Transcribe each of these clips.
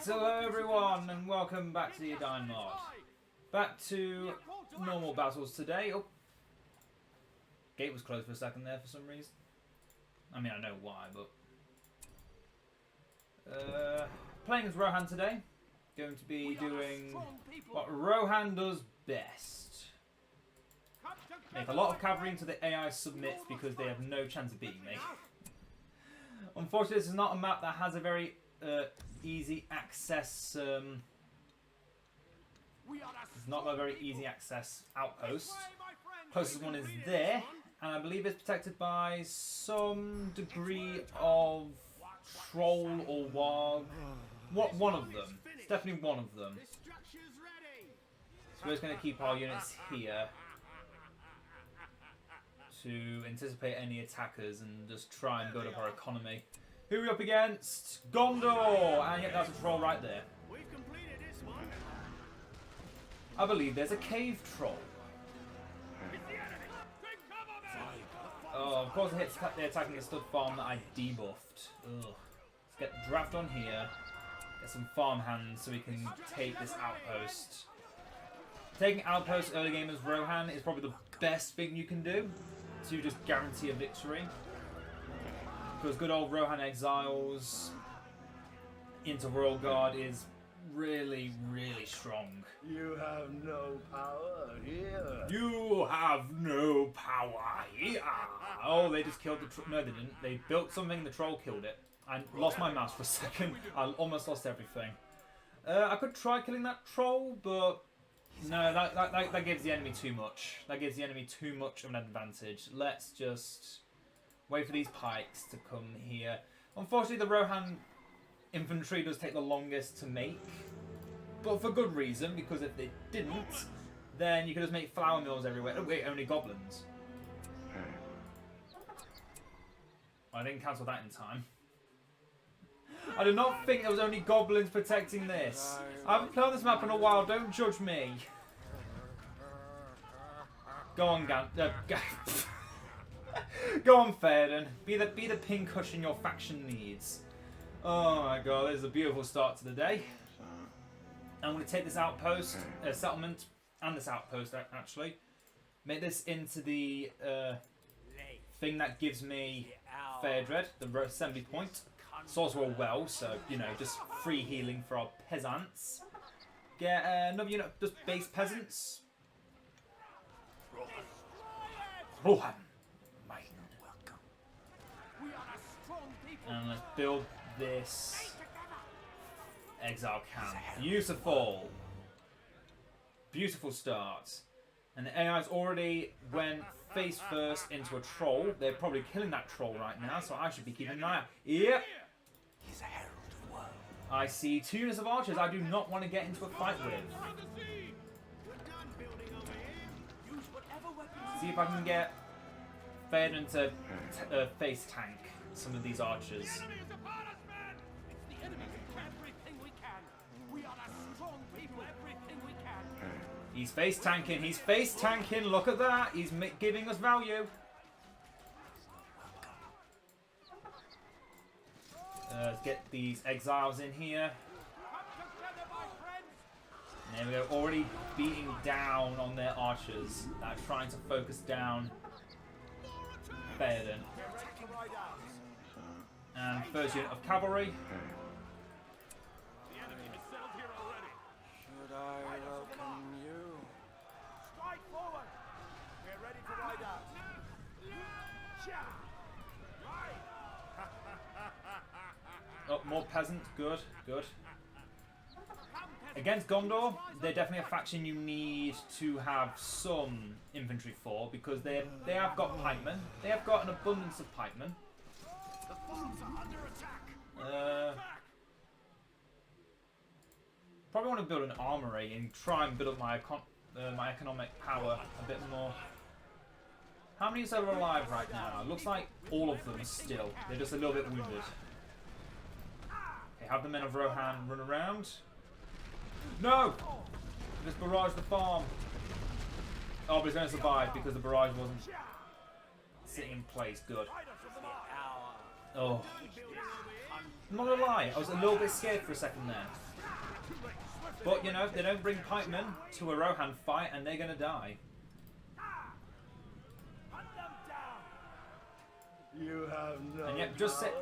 So hello everyone and welcome back to the Edain Mod. Back to normal battles today. Oh, gate was closed for a second there for some reason. I mean I know why, but playing as Rohan today. Going to be doing what Rohan does best. Make a lot of cavalry until the AI submits because they have no chance of beating me. Unfortunately, this is not a map that has a very easy access. It's not a very easy access outpost. Closest one is there, and I believe it's protected by some degree of troll or warg. One of them. It's definitely one of them. So we're just going to keep our units here to anticipate any attackers and just try and build up our economy. Who are we up against? Gondor! And yep, that's a troll right there. I believe there's a cave troll. Oh, of course they're attacking the stud farm that I debuffed. Ugh. Let's get draft on here. Get some farmhands so we can take this outpost. Taking outpost early game as Rohan is probably the best thing you can do to just guarantee a victory. Because good old Rohan Exiles into Royal Guard is really, really strong. You have no power here. You have no power here. Oh, they just killed the troll. No, they didn't. They built something, the troll killed it. I lost my mouse for a second. I almost lost everything. I could try killing that troll, but no, that gives the enemy too much. That gives the enemy too much of an advantage. Let's just wait for these pikes to come here. Unfortunately, the Rohan infantry does take the longest to make. But for good reason, because if they didn't, then you could just make flour mills everywhere. Oh wait, only goblins. I didn't cancel that in time. I did not think there was only goblins protecting this. I haven't played on this map in a while, don't judge me. Go on, go on, Theoden. Be the pincushion your faction needs. Oh my god, this is a beautiful start to the day. I'm going to take this outpost, settlement, and this outpost actually. Make this into the thing that gives me Fairdred, the assembly point. Sorcerer well, so you know, just free healing for our peasants. Get another unit, just base peasants. Rohan. And let's build this exile camp. Beautiful. Beautiful start. And the AI's already went face first into a troll. They're probably killing that troll right now, so I should be keeping an eye out. Yep. He's a herald of woe. I see 2 units of archers I do not want to get into a fight with. See if I can get Theoden to face tank some of these archers. He's face tanking, he's face tanking, look at that, he's giving us value. Let's get these exiles in here. And there we go, already beating down on their archers that are trying to focus down Theoden. And first unit of cavalry. Should I welcome you? Strike forward! We're ready to ride out. Oh, more peasants, good, good. Against Gondor, they're definitely a faction you need to have some infantry for because they have got pikemen. They have got an abundance of pikemen. Probably want to build an armory and try and build up my economic power a bit more. How many are alive right now? Looks like all of them still. They're just a little bit wounded. Okay, have the men of Rohan run around. No! Just barrage the farm. Oh, but he's going to survive because the barrage wasn't sitting in place. Good. Oh. I'm not gonna lie, I was a little bit scared for a second there. But, you know, they don't bring pikemen to a Rohan fight and they're going to die. You have no. And yet,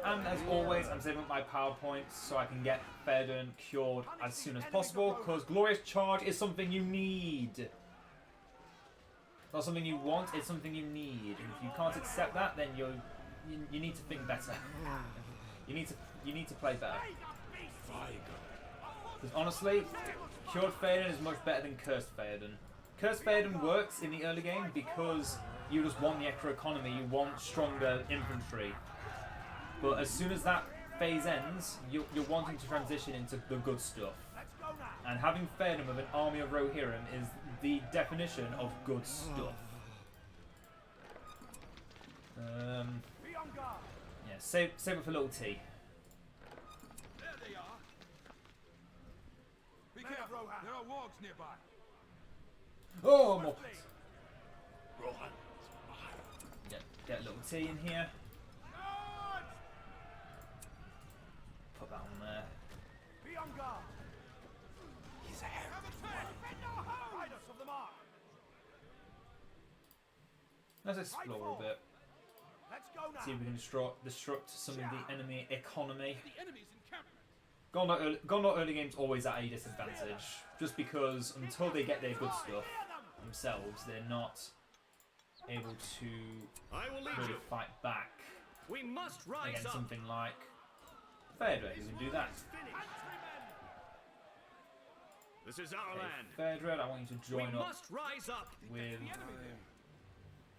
and as always, I'm saving up my PowerPoints so I can get Theoden cured as soon as possible, because Glorious Charge is something you need. Not something you want, it's something you need. And if you can't accept that, then you need to think better. you need to play better. Because honestly, Cured Theoden is much better than Cursed Theoden. Cursed Theoden works in the early game because you just want the extra economy, you want stronger infantry. But as soon as that phase ends, you're wanting to transition into the good stuff. And having Theoden with an army of Rohirrim is the definition of good stuff. Yeah, save it for little T. There they are. Be careful, there are wargs nearby. Oh, more pets. Rohan. Get a little T in here. Put that on there. Be on guard. He's ahead. Hide us of the mark. Let's explore a bit. Let's go now. See if we can disrupt some of the enemy economy. The enemy's encampment. Gondor early game's always at a disadvantage, just because until they get their good stuff themselves, they're not able to really fight back We must rise against up. something like Phaedra, who can do that. This is our land. Phaedra, I want you to join We up must rise up. with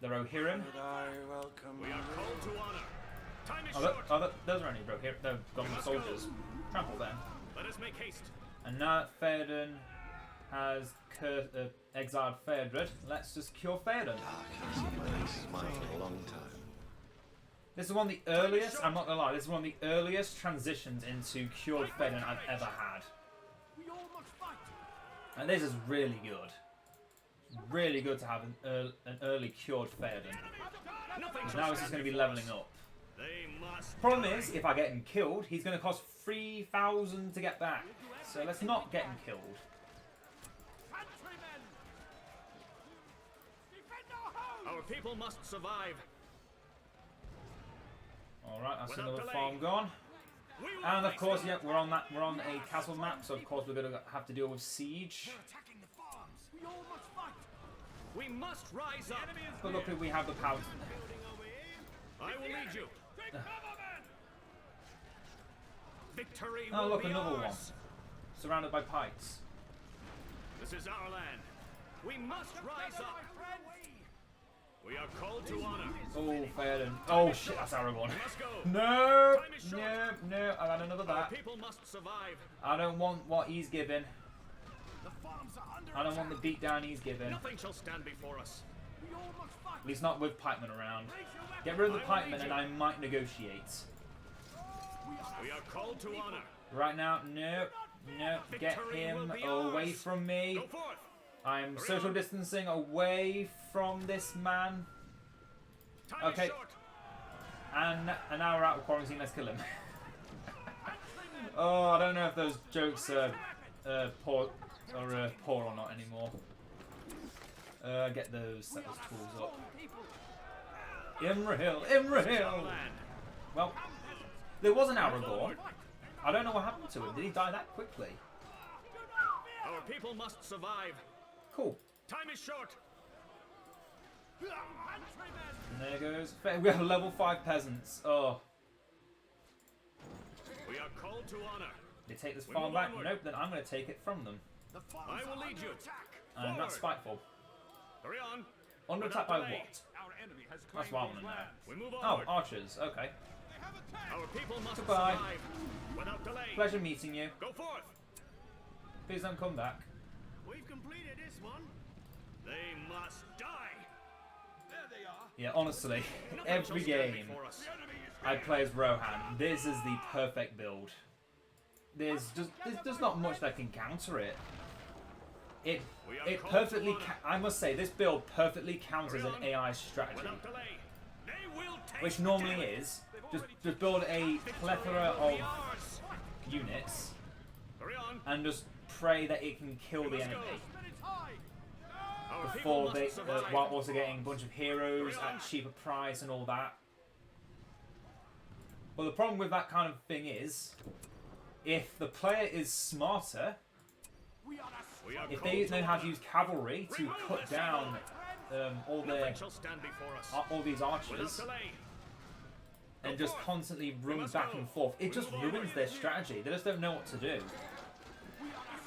the Rohirrim. We are called to honor. Time is Oh, short. those are only Rohirrim, they're Gondor soldiers. Trample them. Let us make haste. And now that Theoden has exiled Phaedra, let's just cure Theoden. This is one of the earliest, I'm not gonna lie, this is one of the earliest transitions into cured Theoden I've ever had. We all must fight. And this is really good. Really good to have an early cured Theoden. Nothing Because shall now it's just stand going to be before leveling us. up. They must. Problem die. is, if I get him killed, he's going to cost 3,000 to get back. So let's not get him killed. Countrymen. Defend our home. Our people must survive. Alright, that's Without another delay. farm gone. We will And of face course, them. yeah, we're on a castle map, so of course we're going to have to deal with siege. Attacking the farms. We all must fight. We must rise up. But luckily we have the power. I will lead you. Take cover, men. Victory Oh, will look, be another ours. one. Surrounded by pikes. This is our land. We must rise up. We are called to honor. Oh, Theoden. Oh shit, that's Aragorn. We must go. No! Time is short. No, I've had another Our that. people must survive. I don't want what he's giving. The farms are under I don't want the beatdown he's giving. Nothing shall stand before us. We all must fight. At least not with pikemen around. Get rid of the pikemen and I might negotiate. We are called to honor. Right now, no. Get him away from me. Go forth. I'm social distancing away from this man. Time Okay. is short. And now we're out of quarantine, let's kill him. Oh, I don't know if those jokes are poor or not anymore. Get those settlers tools up. Imrahil! Land. Well, there was an Aragorn. I don't know what happened to him. Did he die that quickly? Our people must survive. Cool. Time is short. And there goes. We have level 5 peasants. Oh. We are called to honor. They take this We farm move back? onward. Nope, then I'm going to take it from them. The farms I will are lead under you. attack. And that's Forward. spiteful. Hurry on. Under Without attack by delay. what? Our enemy has That's claimed what I these want to know. lands. We move Oh, onward. archers. Okay. They have attacked. Our people must Goodbye. survive. Without delay. Pleasure meeting you. Go forth. Please don't come back. We've completed this one. They must die. There they are. Yeah, honestly, Nothing every shall stand game before us. The enemy is I play as Rohan. This is the perfect build. There's not much that can counter it. It perfectly. I must say, this build perfectly counters an AI strategy, Without delay. They will take which normally damage. is just build a plethora Will be of ours. units Hurry on. and just pray that it can kill the enemy Our people before must they, survive. while also getting a bunch of heroes at cheaper price and all that. But the problem with that kind of thing is, if the player is smarter, We are if called they to know how to honor. use cavalry to cut down all Nothing shall stand before us. all these Without archers delay. and just constantly run back and forth, it just ruins their strategy. They just don't know what to do.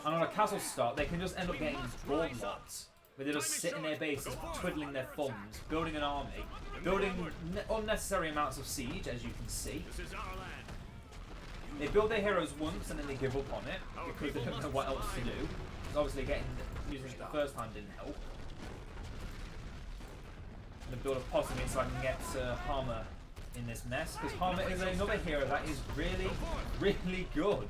And on a castle start, they can just end up getting board locked, where they're just sitting in their bases, twiddling their thumbs, building an army, building unnecessary amounts of siege, as you can see. This is our land. They build their heroes once and then they give up on it because they don't know what else to do. Because obviously using it the first time didn't help. And they build a posse so I can get Harmer in this mess, because Harmer is another hero that is really, really good.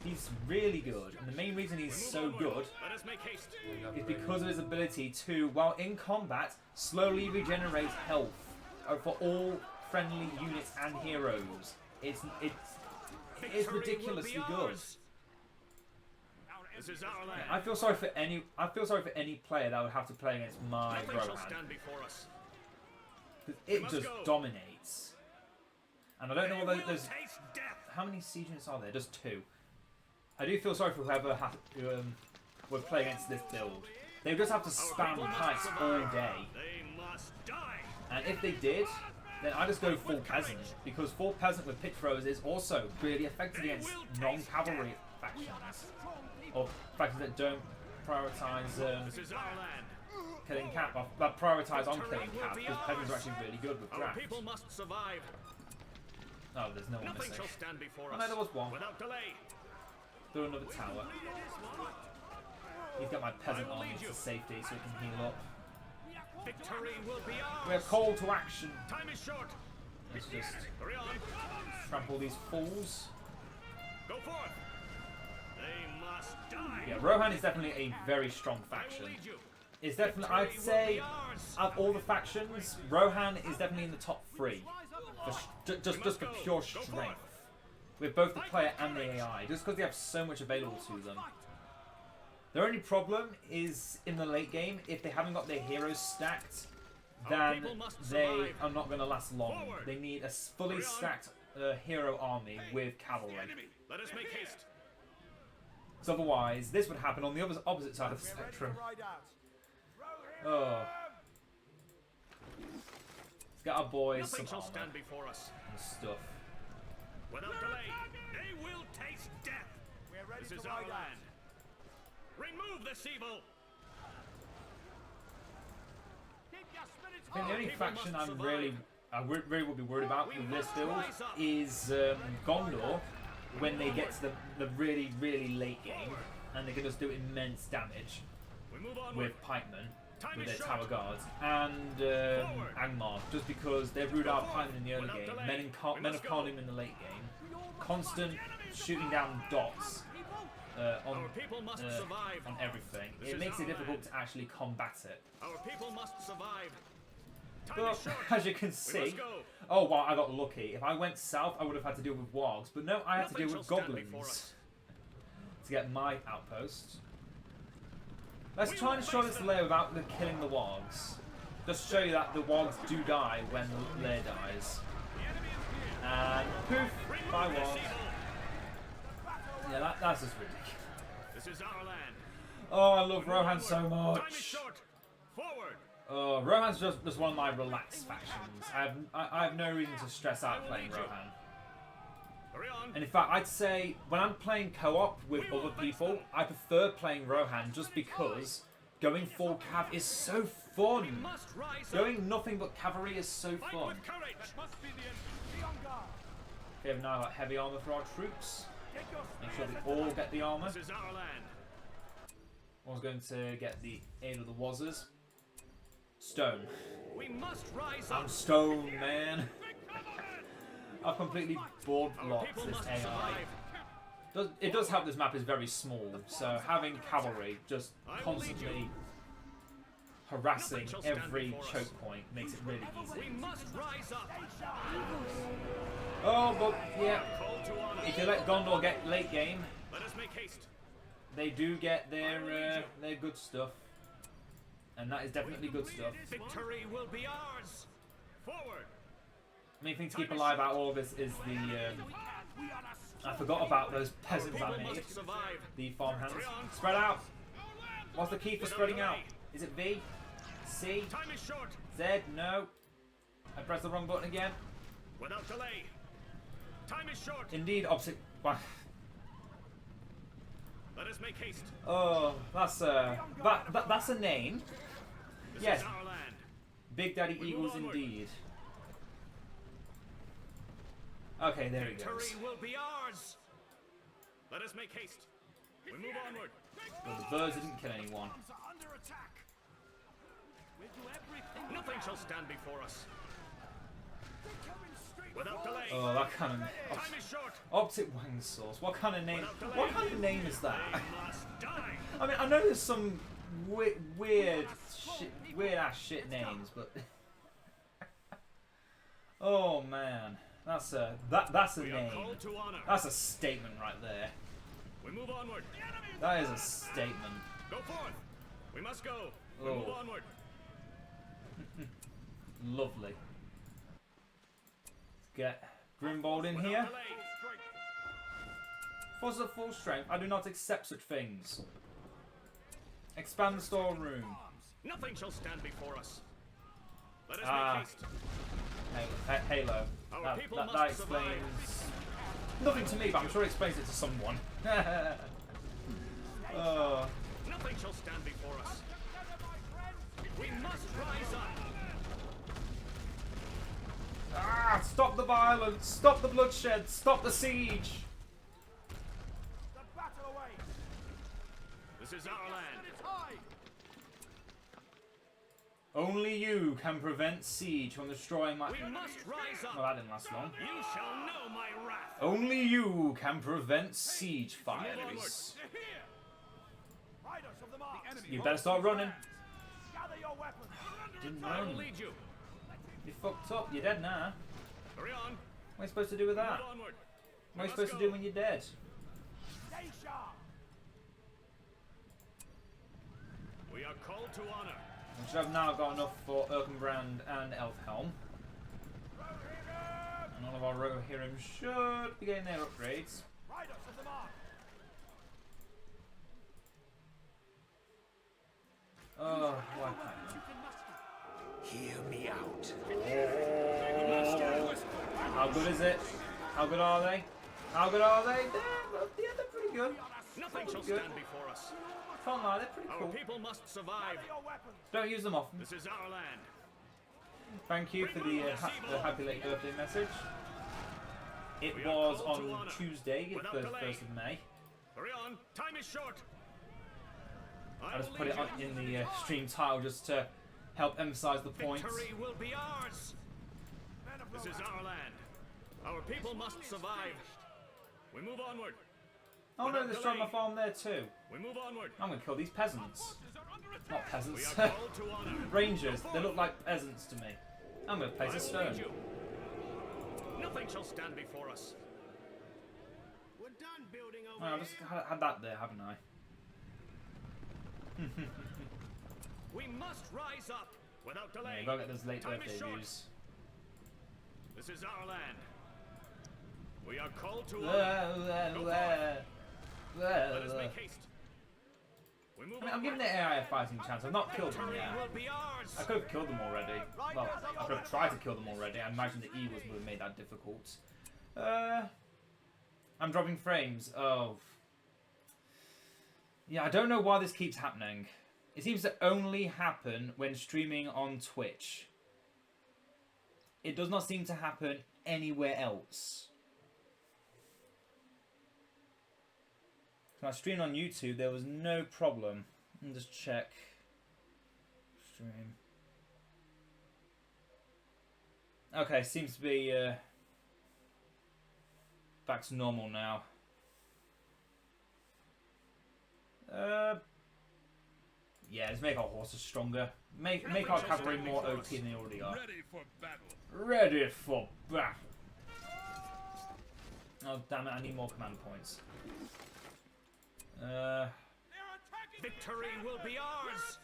He's really good, and the main reason he's so good Let us make haste. is because of his ability to, while in combat, slowly regenerate health for all friendly units and heroes. It's Victory ridiculously will be good. ours. This is our land. I feel sorry for any player that would have to play against my Nothing shall Rohan, stand before us. because it must just go. dominates. And I don't know They whether will there's taste death. how many siege units are there? Just 2. I do feel sorry for whoever would play against this build. They would just have to spam pikes all day. They must die. And if they did, then I just go full peasant, because full peasant with pitch throws is also really effective against non-cavalry factions, or factions that don't prioritize This is our land. killing cap, or that prioritize on killing cap, because peasants are actually really good with Our draft. people must survive. Oh, there's no one Nothing missing. shall stand before Oh, us. no, there was one. Without delay. Build another tower. He's got my peasant army to safety so he can heal up. Victory will be ours. We're called to action. Time is short. Let's just Hurry on. trample these fools. Go forth. They must die. Yeah, Rohan is definitely a very strong I will faction. lead you. It's definitely, I'd say, of all the factions, Rohan is definitely in the top 3. For just for pure strength. With both the player and the AI. Just because they have so much available to them. Their only problem is in the late game, if they haven't got their heroes stacked, then they are not going to last long. They need a fully stacked hero army with cavalry. Let us make haste. So otherwise, this would happen on the opposite side of the spectrum. Oh. Let's get our boys Nothing some shall armor stand before us. and stuff. Without delay, they will taste death. This is our land. Remove this evil. I think the only faction I really would be worried about with this build is Gondor, when they get to the really, really late game, and they can just do immense damage We move on with pikemen, Time with is their short. tower guards, and Angmar, just because they've ruled out pikemen in the early Without game, delay. men We of must Carnum in the late game, constant shooting down dots Our people must survive. on everything. This It is makes it our difficult land. to actually combat it. Our people must survive. Time But is short. as you can We see, must go. oh wow, I got lucky. If I went south, I would have had to deal with wargs, but no, I had to Nothing deal with shall stand before goblins us. to get my outpost. Let's We try and will show face this them. layer without killing the wargs. Just show you that the wargs do die when the layer dies. And poof, by Remove this wargs. evil. Yeah, that's just ridiculous. This is our land. Oh, I love Rohan so Time is much. short. Forward. Rohan's just one of my relaxed factions. I have no reason to stress out playing Rohan. Hurry on. And in fact, I'd say when I'm playing co-op with other people, I prefer playing Rohan just because going full cav is so We fun. must rise up. Going nothing but cavalry is so Fight fun. with courage. Must be the end. Be on guard. We have now got heavy armor for our troops. Get your Make sure they all get the armor. This is our land. I was going to get the aid of the Wazzers. Stone. We must rise I'm up. stone, man. I've completely board Our blocked people this must AI. survive. It does help this map is very small, so having cavalry just constantly harassing every choke point makes it really We easy. must rise up. Oh, but yeah, Call to honor. if you let Gondor get late game, Let us make haste. they do get their good stuff, and that is definitely good stuff. Victory will be ours. Forward. Main thing to keep alive out of all of this is the. I forgot about those peasants I made. The farmhands. Spread out. What's the key for spreading out? Is it V? C? Time is short. Z? No. I pressed the wrong button again. Without delay. Time is short. Indeed, opposite. Let us make haste. Oh, that's that's a name. This Yes. is our land. Big Daddy Eagles indeed. Okay, there he goes. Victory will be ours. Let us make haste. We move onward. Well, the birds didn't kill anyone. Nothing shall stand before us. Without delay. Oh, that kind of Time is short. optic wang sauce. What kind of name? What kind of name is that? They must die. I mean, I know there's some weird ass shit names, but oh man, that's a that's a We are name. called to honor. That's a statement right there. We move onward. That is a statement. Go forth. We must go. We Oh. move onward. Lovely. Let's get Grimbold in Without here. delay. Forces at full strength. I do not accept such things. Expand the storeroom. Nothing shall stand before us. Let us Ah. make haste. Halo. Our That, people that, must that explains nothing to me, but I'm sure it explains it to someone. Oh. Nothing shall stand before us. We must rise up. Ah! Stop the violence! Stop the bloodshed! Stop the siege! The battle awaits. This is our land. Only you can prevent siege from destroying my. We must rise up. Well, that didn't last long. You shall know my wrath. Only you can prevent siege fires. Riders of the mark. You better start running. Gather your weapons. Didn't I run. will lead you. You fucked up. You're dead now. Hurry on. What am I supposed to do with that? Move onward. What am I supposed to do when you're dead? Stay sharp. We are called to honor. We should have now got enough for Erkenbrand and Elfhelm. And all of our Rohirrim should be getting their upgrades. Riders of the mark. Oh, why can't Hear me out. How good is it? How good are they? How good are they? They're pretty good. Nothing shall Good. stand before us. Can't lie, they're pretty Our cool. people must survive. Gather your weapons. Don't use them often. This is our land. Thank you for the happy late birthday message. It We are was called to on honor. Tuesday, Without the delay. 1st of May. Hurry on. Time is short. I just will put it lead on you. in the stream title just to help emphasize the points. Victory will be ours. Men of This is Rohan. our land. Our people must survive. We move onward. Oh no, Without they're destroying my delay. farm there too. We move onward. I'm gonna kill these peasants. Not We peasants. are called to honor. Rangers. They look like peasants to me. I'm gonna place I a will stone. lead you. Nothing shall stand before us. We're done building over Oh, I've just had that there, haven't I? We must rise up without Yeah, delay. you gotta get those late Time birthday is short. views. This is our land. We are called to honor. Well, Let us make haste. We move I mean, I'm onward. giving the AI a fighting chance. I've not killed them Victory yet. will be ours. I could have killed them already. Well, I could have tried to kill them already. I imagine the Eagles would have made that difficult. I'm dropping frames. Oh. Yeah, I don't know why this keeps happening. It seems to only happen when streaming on Twitch. It does not seem to happen anywhere else. When I streamed on YouTube, there was no problem. Let me just check. Stream. Okay, seems to be back to normal now. Yeah, let's make our horses stronger. Make our cavalry more OP than they already are. Ready for battle. Ready for battle. Oh damn it! I need more command points. Victory will be ours.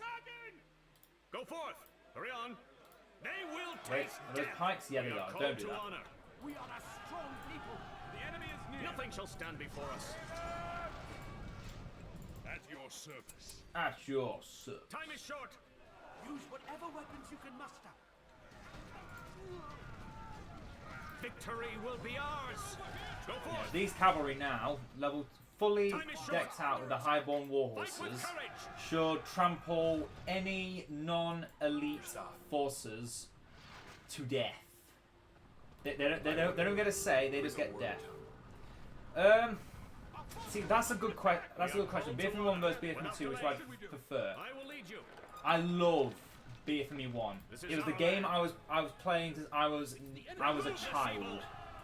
Go forth. Hurry on. They will Wait, taste are those death. pikes? Yeah, they We are. called Don't do to that. honor. We are a strong people. The enemy is near. Nothing shall stand before us. At your service. At your service. Time is short. Use whatever weapons you can muster. Victory will be ours. Go Yeah, forth. these cavalry now, level fully Time is short. decked out with the highborn war Fight with horses, courage. should trample any non-elite forces to death. They don't get a say. They just get death. See, that's a good question. That's a good question. BFME 1 versus BFME 2, which I prefer. I will lead you. I love BFME 1. It was the game I was playing since I was a child.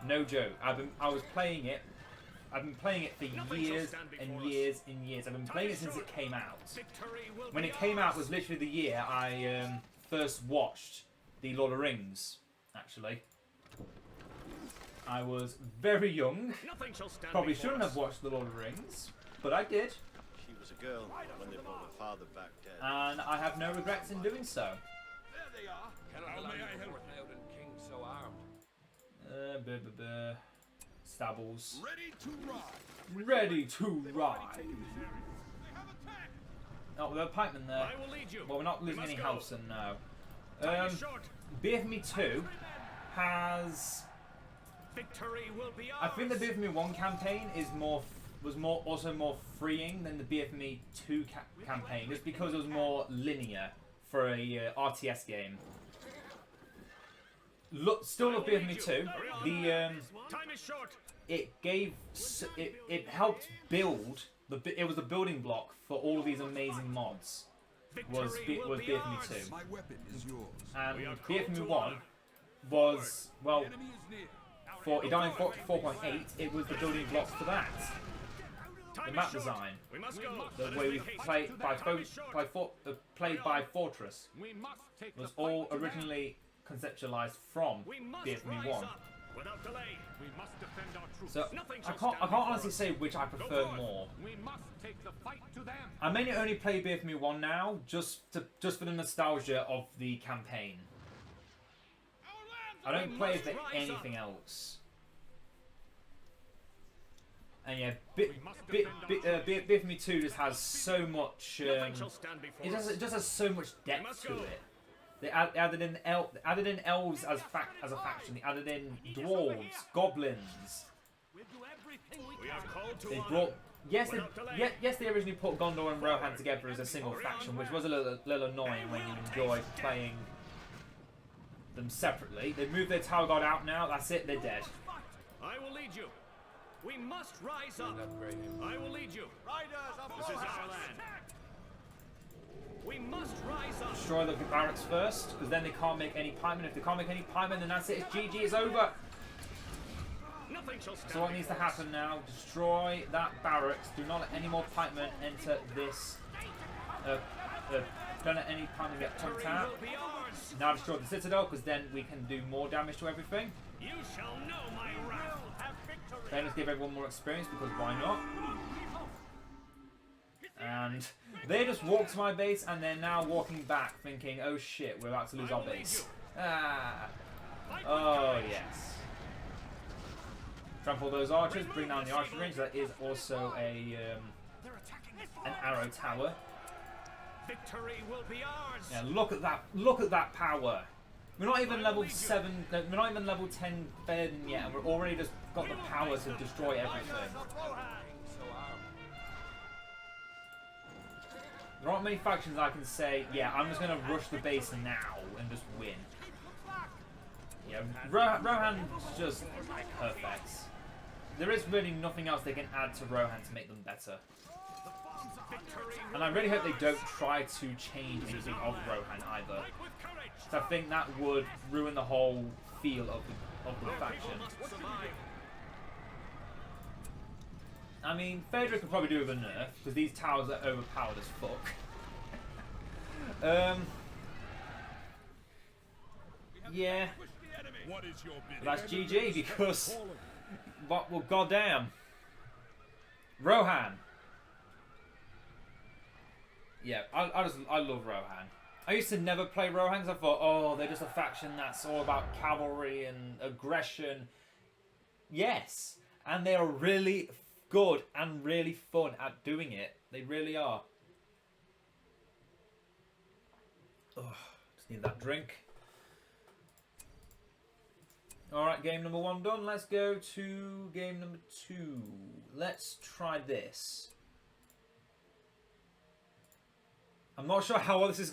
No joke. I was playing it. I've been playing it for years and years and years. I've been playing it since it came out. Victory will When be it came out ours. was literally the year I first watched The Lord of the Rings, actually. I was very young. Nothing shall stand Probably before shouldn't us. have watched The Lord of the Rings, but I did. She was a girl when they brought her father back dead. And I have no regrets in doing so. There they are. How may I help? Naodline king so armed. Stabbles. Ready to ride. Ready to ride. They have attacked. Oh, there are pikemen there. I will lead you. Well, we're not losing We any must go. health in now. Time is short. BFME 2 has... Victory will be I ours. think the BFME 1 campaign was also more freeing than the BFME 2 campaign, just because it was more linear for a RTS game. Still love BFME 2. Time is short. It helped build it was the building block for all of these amazing mods. Was Victory will be BFME ours. 2, My weapon is yours. and We are called BFME to 1 honor. was, well, The enemy is near. for Edain 4.8, it was the building blocks for that. Time The is map short. design, We must go. the Let us way we make haste. played by Time is short. played by Fortress, We must take was the all fight to them. originally conceptualized from We must BFME rise 1. up without delay. We must defend our troops. So Nothing I shall can't stand honestly before say which I prefer forth. more. We must take the fight to them. I mainly only play BFME 1 now, just for the nostalgia of the campaign. I don't play for anything else. And yeah, BFME 2 just has so much. Nothing shall stand before us. It just has so much depth to it. They added in elves as a faction. They added in dwarves, goblins. We'll do everything we We can. are called to They honor. brought yes, Without delay. they originally put Gondor and Rohan together as a single faction, which was a little annoying when you enjoy playing them separately. They moved their tower guard out now. That's it. They're dead. I will lead you. We must rise up. Upgrade him. I will lead you. Riders of This is Rohan. our land. We must rise up. Destroy the barracks first, because then they can't make any pikemen. If they can't make any pikemen, then that's it. It's GG. It's over. Nothing shall stand So what needs to before us. happen now? Destroy that barracks. Do not let any more pikemen enter this. Don't let any pikemen get pumped Victory out. will be ours. Now destroy the citadel, because then we can do more damage to everything. You shall know my wrath. Have victory. Then let's give everyone more experience, because why not? And they just walked to my base, and they're now walking back, thinking, "Oh shit, we're about to lose I our will lead base." you. Ah. Fight with Oh courage. yes. Trample those archers, bring down the archery range. That is also an arrow tower. Victory will be ours. Yeah, look at that! Look at that power. We're not even level 7. We're not even level 10 Edain yet, and we're already just got the power to destroy everything. Riders of Rohan. So armed. There aren't many factions I can say, yeah, I'm just going to rush the base now and just win. Yeah, Rohan's just perfect. There is really nothing else they can add to Rohan to make them better. Victory will And I really hope they don't try to change anything of Rohan either. fight with courage. So I think that would ruin the whole feel of the Our faction. people must survive. I mean, Phaedra could probably do with a nerf, because these towers are overpowered as fuck. Yeah, What is your bidding? but that's GG, because... But, well, goddamn. Rohan. yeah, I love Rohan. I used to never play Rohan because I thought, oh, they're just a faction that's all about cavalry and aggression. Yes, and they are really good and really fun at doing it. They really are. Oh, just need that drink. Alright, game number 1 done. Let's go to game number 2. Let's try this. I'm not sure how well this is going to